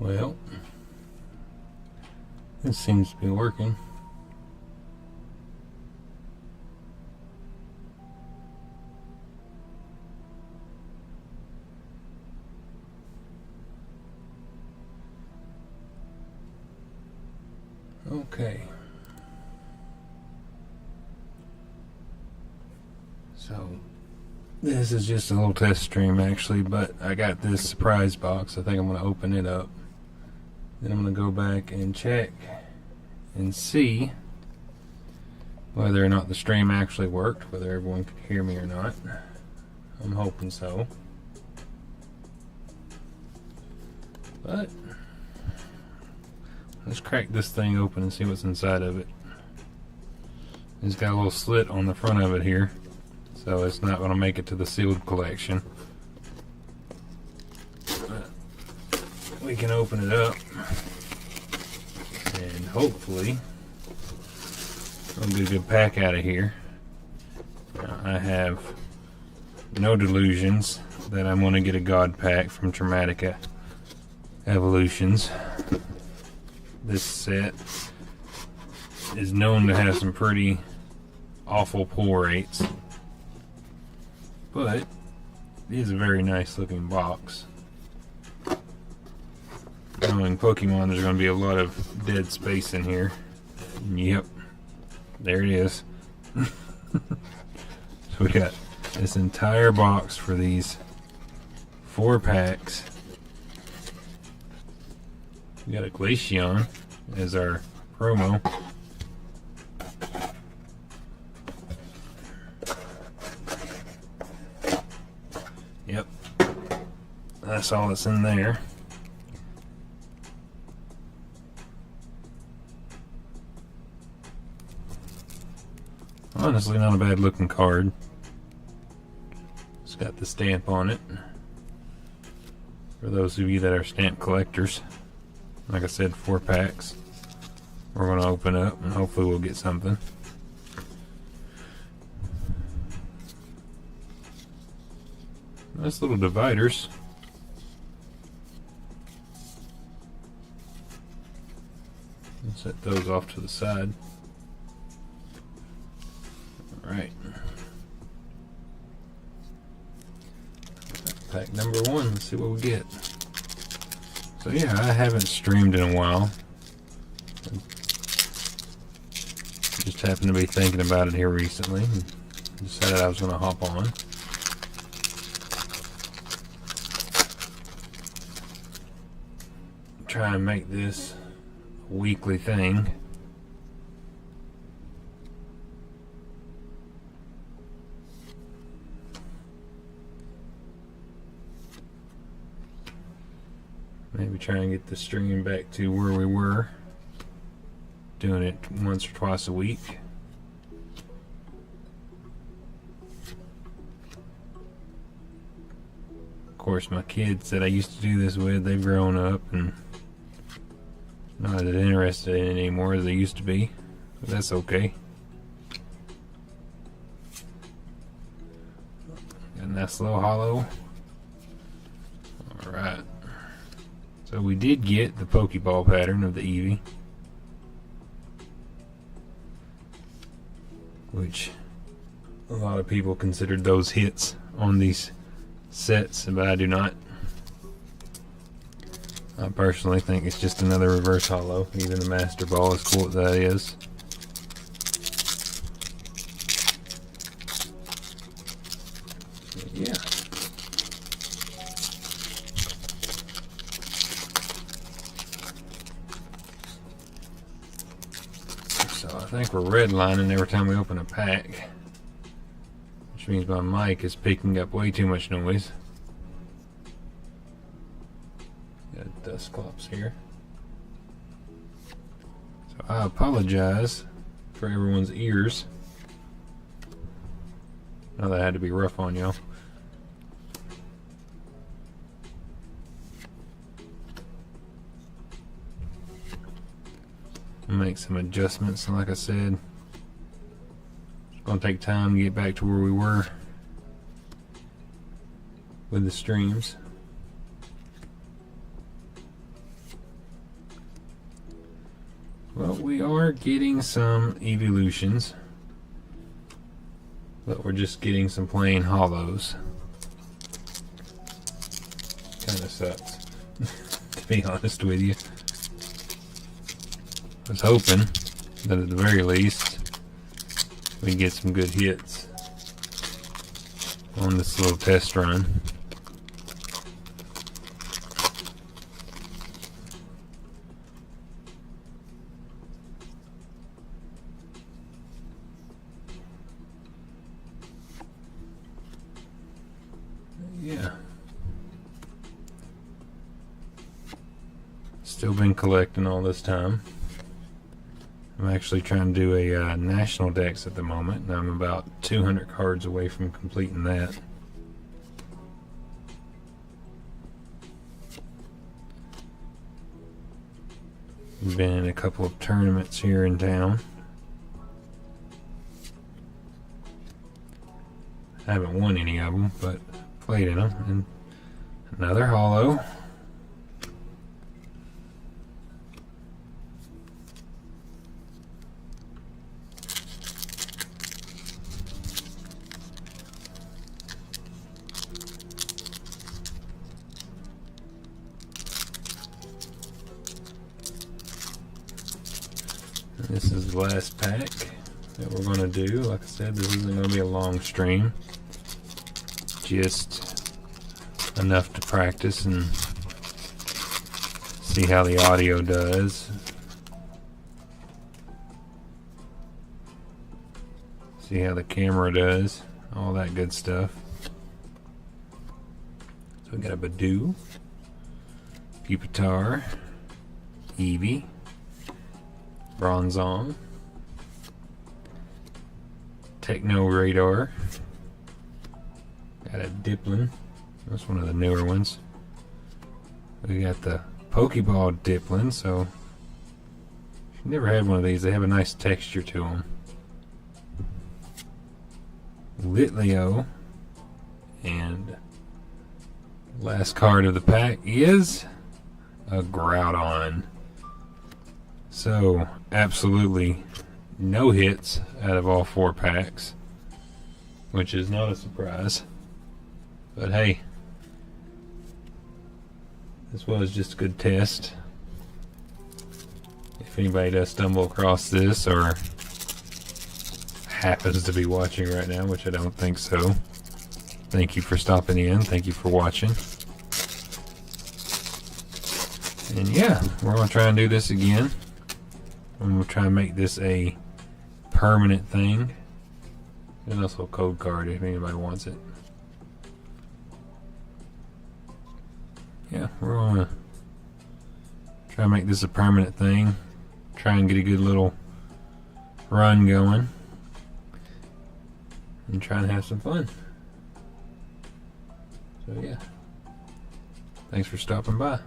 Well, this seems to be working. Okay. So, this is just a little test stream actually, but I got this surprise box. I think I'm going to open it up. Then I'm going to go back and check and see whether or not the stream actually worked, whether everyone could hear me or not. I'm hoping so. But let's crack this thing open and see what's inside of it. It's got a little slit on the front of it here, so it's not going to make it to the sealed collection. But we can open it up and hopefully we'll get a good pack out of here. Now, I have no delusions that I'm going to get a God pack from Traumatica Evolutions. This set is known to have some pretty awful pull rates, but it is a very nice looking box. Knowing Pokemon, there's going to be a lot of dead space in here. Yep, there it is. So we got this entire box for these 4 packs. We got a Glaceon as our promo. Yep, that's all that's in there. Honestly, not a bad looking card. It's got the stamp on it. For those of you that are stamp collectors, like I said, 4 packs. We're going to open up and hopefully we'll get something. Nice little dividers. Let's set those off to the side. Alright. Pack number 1, let's see what we get. So yeah, I haven't streamed in a while. Just happened to be thinking about it here recently and decided I was going to hop on. Try and make this a weekly thing. Maybe try and get the stream back to where we were, doing it once or twice a week. Of course, my kids that I used to do this with, they've grown up and not as interested in it anymore as they used to be, but that's okay. Got a nice little hollow. Alright. So we did get the Pokeball pattern of the Eevee, which a lot of people considered those hits on these sets, but I do not. I personally think it's just another reverse hollow. Even the Master Ball, as cool as that is. Yeah. So I think we're redlining every time we open a pack, which means my mic is picking up way too much noise. Got Dusclops here. So I apologize for everyone's ears. I know that had to be rough on y'all. Make some adjustments, like I said. It's gonna take time to get back to where we were with the streams. Well, we are getting some evolutions, but we're just getting some plain hollows. Kind of sucks, to be honest with you. I was hoping that at the very least we'd get some good hits on this little test run. Yeah. Still been collecting all this time. I'm actually trying to do a national dex at the moment, and I'm about 200 cards away from completing that. Been in a couple of tournaments here in town. I haven't won any of them, but played in them. And another hollow. This is the last pack that we're going to do. Like I said, this isn't going to be a long stream. Just enough to practice and see how the audio does. See how the camera does. All that good stuff. So we got a Badoo, Pupitar, Eevee, Bronzong, Techno Radar, got a Dipplin, that's one of the newer ones. We got the Pokeball Dipplin, so never had one of these. They have a nice texture to them. Litleo, and last card of the pack is a Groudon. So, absolutely no hits out of all 4 packs, which is not a surprise. But hey, this was just a good test. If anybody does stumble across this or happens to be watching right now, which I don't think so, thank you for stopping in. Thank you for watching. And yeah, we're going to try and do this again. I'm going to try and make this a permanent thing. And also a code card if anybody wants it. Yeah, we're going to try and make this a permanent thing. Try and get a good little run going. And try and have some fun. So yeah. Thanks for stopping by.